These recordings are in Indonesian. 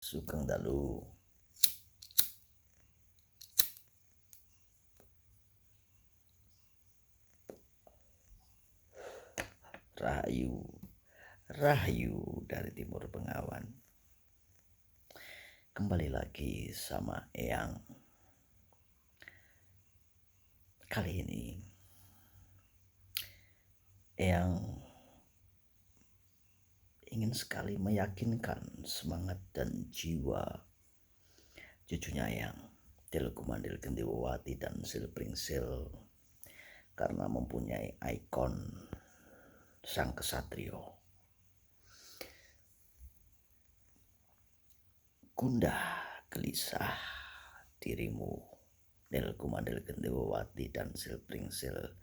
Sugeng Dalu. Rahayu, Rahayu dari Timur Bengawan. Kembali lagi sama Eyang. Kali ini Eyang ingin sekali meyakinkan semangat dan jiwa cucunya Eyang, Tilkumandil Gendiwawati dan Silpringsil, karena mempunyai ikon sang kesatrio. Gundah gelisah dirimu, Tilkumandil Gendiwawati dan Silpringsil,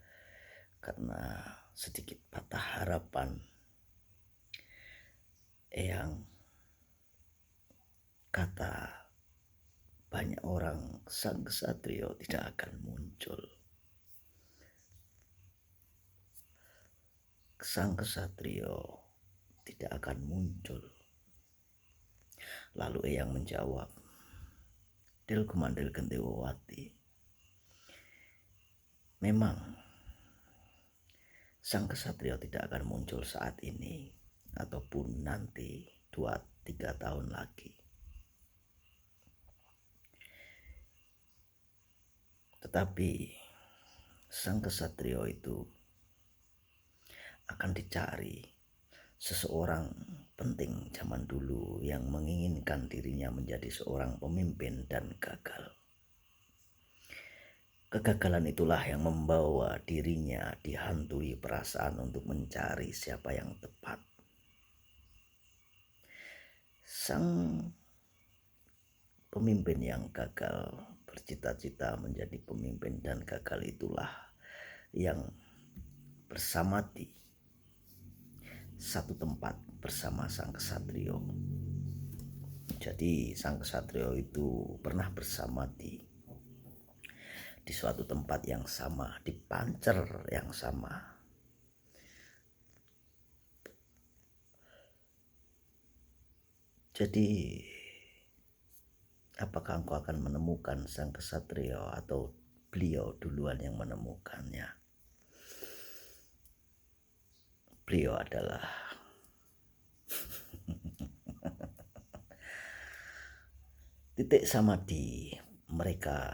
karena sedikit patah harapan. Eyang kata banyak orang sang kesatrio tidak akan muncul. Sang kesatrio tidak akan muncul. Lalu Eyang menjawab, Tilkumandil Gendiwawati, memang sang kesatrio tidak akan muncul saat ini ataupun nanti 2-3 tahun lagi. Tetapi sang kesatrio itu akan dicari seseorang penting zaman dulu yang menginginkan dirinya menjadi seorang pemimpin dan gagal. Kegagalan itulah yang membawa dirinya dihantui perasaan untuk mencari siapa yang tepat. Sang pemimpin yang gagal bercita-cita menjadi pemimpin dan gagal itulah yang bersamadi satu tempat bersama sang kesatrio. Jadi sang kesatrio itu pernah bersamadi di suatu tempat yang sama, di pancer yang sama. Jadi apakah engkau akan menemukan sang kesatrio atau beliau duluan yang menemukannya? Beliau adalah titik samadi mereka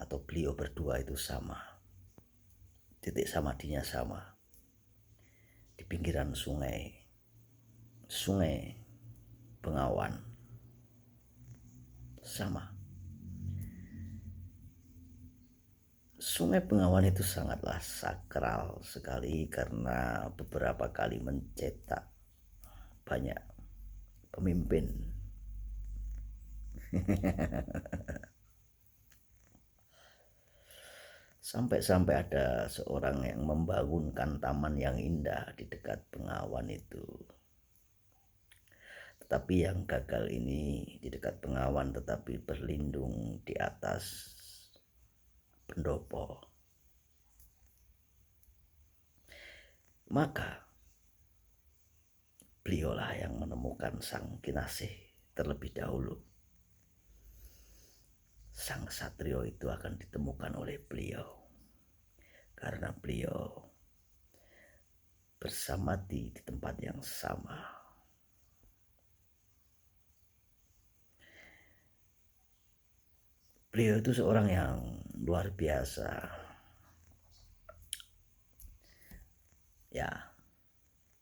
atau beliau berdua itu sama. Titik samadinya sama. Di pinggiran sungai Bengawan. Sama. Sungai Bengawan itu sangatlah sakral sekali karena beberapa kali mencetak banyak pemimpin. Sampai-sampai ada seorang yang membangunkan taman yang indah di dekat Bengawan itu. Tetapi yang gagal ini di dekat Bengawan tetapi berlindung di atas pendopo. Maka beliaulah yang menemukan sang kinasih terlebih dahulu. Sang satrio itu akan ditemukan oleh beliau karena beliau bersamadi di tempat yang sama. Beliau itu seorang yang luar biasa. Ya,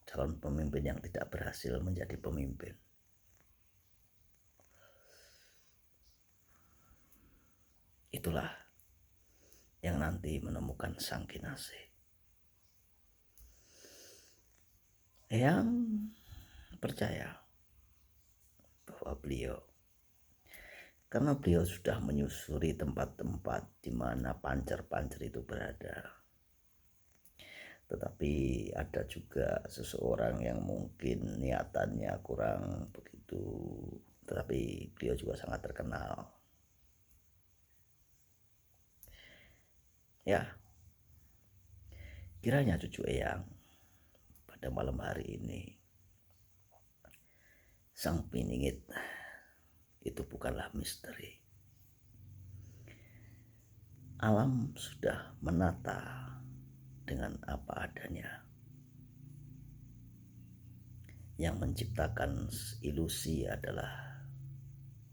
calon pemimpin yang tidak berhasil menjadi pemimpin. Itulah yang nanti menemukan sang kinasih. Yang percaya bahwa beliau, karena beliau sudah menyusuri tempat-tempat di mana pancer-pancer itu berada. Tetapi ada juga seseorang yang mungkin niatannya kurang begitu, tetapi beliau juga sangat terkenal. Ya, kiranya cucu Eyang pada malam hari ini sang piningit itu bukanlah misteri. Alam sudah menata dengan apa adanya. Yang menciptakan ilusi adalah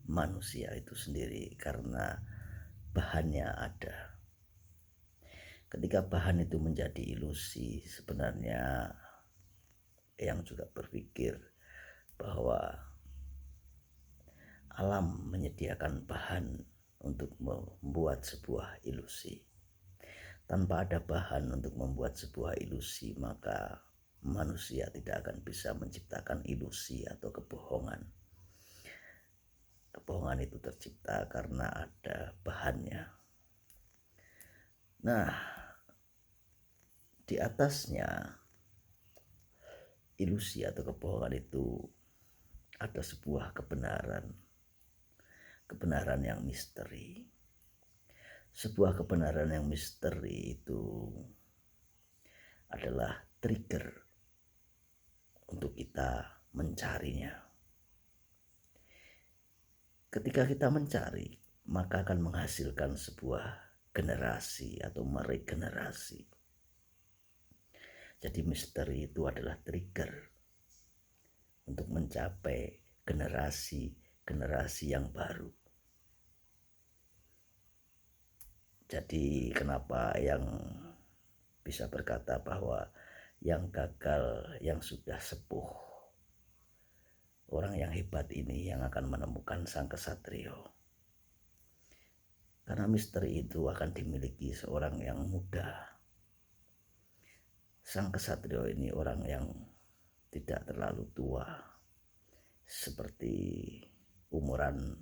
manusia itu sendiri karena bahannya ada. Ketika bahan itu menjadi ilusi, sebenarnya yang juga berpikir bahwa alam menyediakan bahan untuk membuat sebuah ilusi. Tanpa ada bahan untuk membuat sebuah ilusi, maka manusia tidak akan bisa menciptakan ilusi atau kebohongan. Kebohongan itu tercipta karena ada bahannya. Nah, di atasnya ilusi atau kebohongan itu ada sebuah kebenaran. Kebenaran yang misteri. Sebuah kebenaran yang misteri itu adalah trigger untuk kita mencarinya. Ketika kita mencari, maka akan menghasilkan sebuah generasi atau meregenerasi. Jadi misteri itu adalah trigger untuk mencapai generasi yang baru. Jadi kenapa yang bisa berkata bahwa yang gagal, yang sudah sepuh, orang yang hebat ini yang akan menemukan sang kesatrio. Karena misteri itu akan dimiliki seorang yang muda. Sang kesatrio ini orang yang tidak terlalu tua, seperti umuran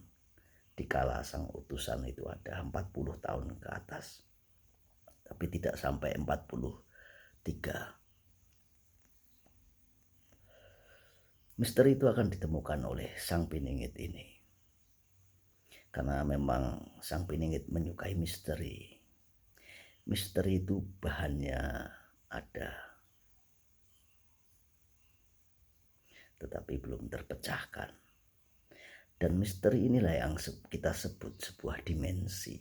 dikala sang utusan itu ada 40 tahun ke atas, tapi tidak sampai 43. Misteri itu akan ditemukan oleh sang piningit ini. Karena memang sang piningit menyukai misteri. Misteri itu bahannya ada, tetapi belum terpecahkan. Dan misteri inilah yang kita sebut sebuah dimensi.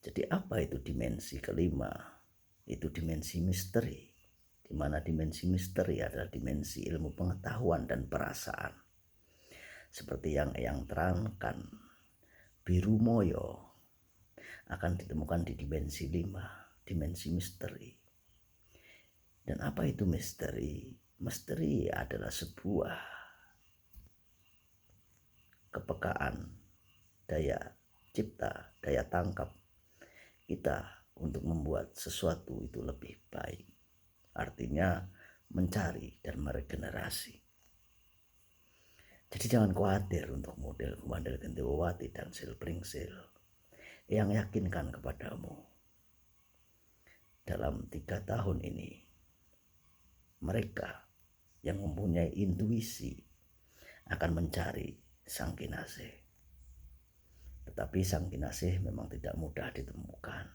Jadi apa itu dimensi kelima? Itu dimensi misteri. Di mana dimensi misteri adalah dimensi ilmu pengetahuan dan perasaan. Seperti yang terangkan, biru moyo akan ditemukan di dimensi 5, dimensi misteri. Dan apa itu misteri? Misteri adalah sebuah kepekaan, daya cipta, daya tangkap kita untuk membuat sesuatu itu lebih baik. Artinya mencari dan meregenerasi. Jadi jangan khawatir untuk model Kumandel Gentewawati dan Sil Pringsil yang yakinkan kepadamu. Dalam 3 tahun ini, mereka yang mempunyai intuisi akan mencari sang kinasih. Tetapi sang kinasih memang tidak mudah ditemukan.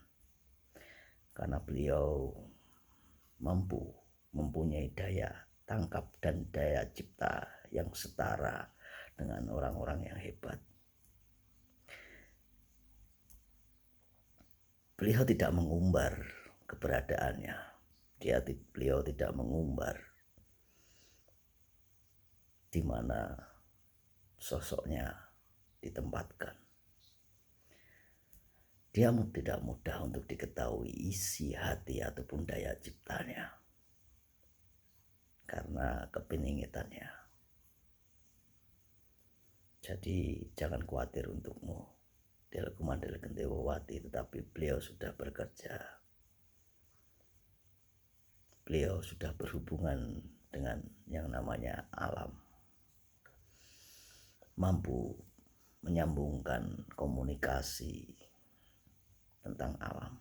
Karena beliau mempunyai daya tangkap dan daya cipta yang setara dengan orang-orang yang hebat. Beliau tidak mengumbar keberadaannya. Beliau tidak mengumbar di mana sosoknya ditempatkan. Dia tidak mudah untuk diketahui isi hati ataupun daya ciptanya karena kepeningitannya. Jadi jangan khawatir untukmu, Del Kumandel Gentewawati, tetapi beliau sudah bekerja. Beliau sudah berhubungan dengan yang namanya alam. Mampu menyambungkan komunikasi tentang alam.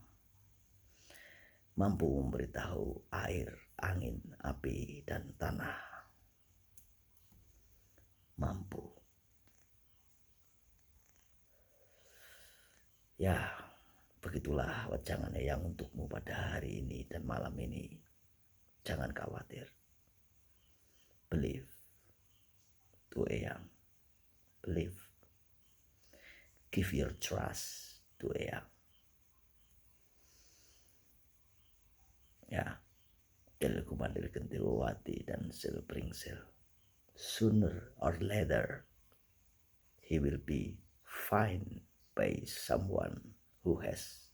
Mampu memberitahu air, angin, api, dan tanah. Mampu. Ya, begitulah wajangan Eyang untukmu pada hari ini dan malam ini. Jangan khawatir. Believe to Eyang. believe. Give your trust to Eyang. Ya, Telkumandir Kentilwati dan Silpringsel. Sooner or later, he will be found by someone who has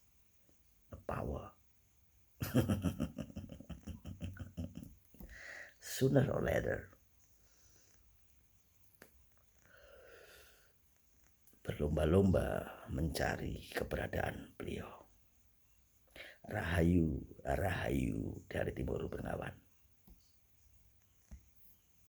a power. Sooner or later, berlomba-lomba mencari keberadaan beliau. Rahayu, Rahayu dari Timur Bengawan.